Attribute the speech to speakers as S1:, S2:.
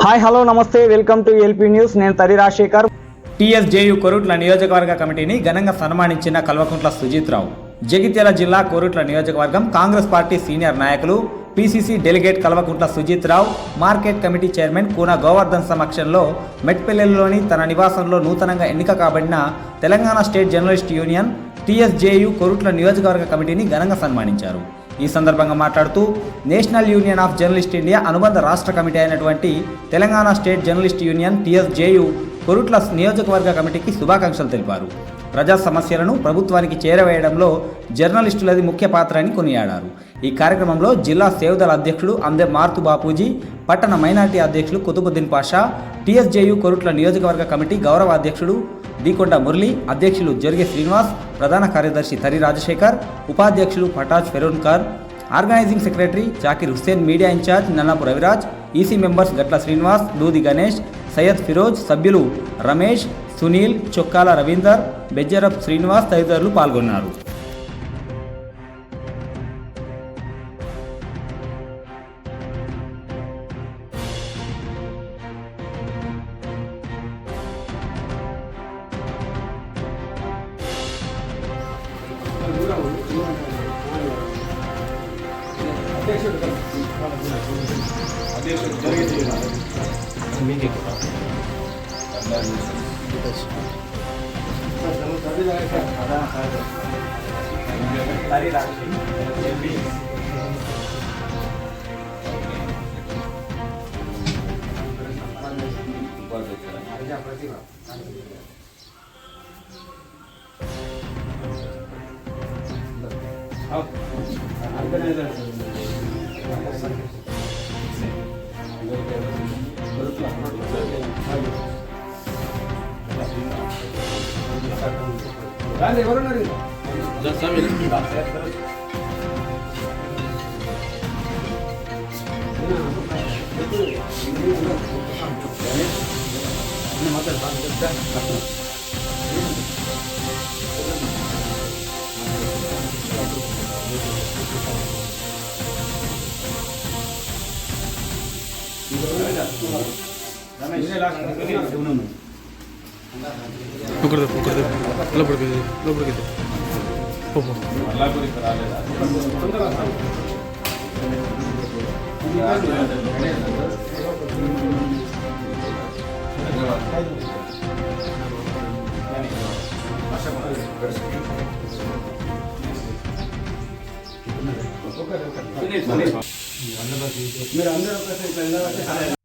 S1: Hi hello నమస్తే welcome to LP news. నేను తరి రాజశేఖర్.
S2: టీఎస్జేయు కోరుట్ల నియోజకవర్గ కమిటీని ఘనంగా సన్మానించిన కల్వకుంట్ల సుజిత్ రావు. జగిత్యాల జిల్లా కోరుట్ల నియోజకవర్గం కాంగ్రెస్ పార్టీ సీనియర్ నాయకులు PCC delegate Kalvakuntla Sujith Rao market committee chairman Koona Govardhan సమక్షంలో మెట్పల్లెలోని తన నివాసంలో నూతనంగా ఎన్నిక కాబడిన Telangana state journalist union TSJU Korutla నియోజకవర్గ కమిటీని ఘనంగా సన్మానించారు. ఈ సందర్భంగా మాట్లాడుతూ national union of journalist India అనుబంధ రాష్ట్ర కమిటీ అయినటువంటి Telangana state journalist union TSJU Korutla నియోజకవర్గ కమిటీకి శుభాకాంక్షలు తెలిపారు. ప్రజా సమస్యలను ప్రభుత్వానికి చేరవేయడంలో జర్నలిస్టులది ముఖ్య పాత్ర అని కొనియాడారు. ఈ కార్యక్రమంలో జిల్లా సేవదళ అధ్యక్షుడు అందె మార్తు బాపూజీ, పట్టణ మైనార్టీ అధ్యక్షులు కుతుబుద్దీన్ పాషా, టీఎస్జేయు కోరుట్ల నియోజకవర్గ కమిటీ గౌరవ అధ్యక్షుడు దీకొండ మురళి, అధ్యక్షులు జొర్గే శ్రీనివాస్, ప్రధాన కార్యదర్శి తరి రాజశేఖర్, ఉపాధ్యక్షులు Pataj Feron Khan, organising secretary Zakir Hussain, media incharge Nannapu Raviraj, EC members Gatla Srinivas, దూది గణేష్, సయ్యద్ ఫిరోజ్, సభ్యులు రమేష్, సునీల్, చొక్కాల రవీందర్, బెజ్జరప్ శ్రీనివాస్ తదితరులు పాల్గొన్నారు.
S3: మీరు అందరూ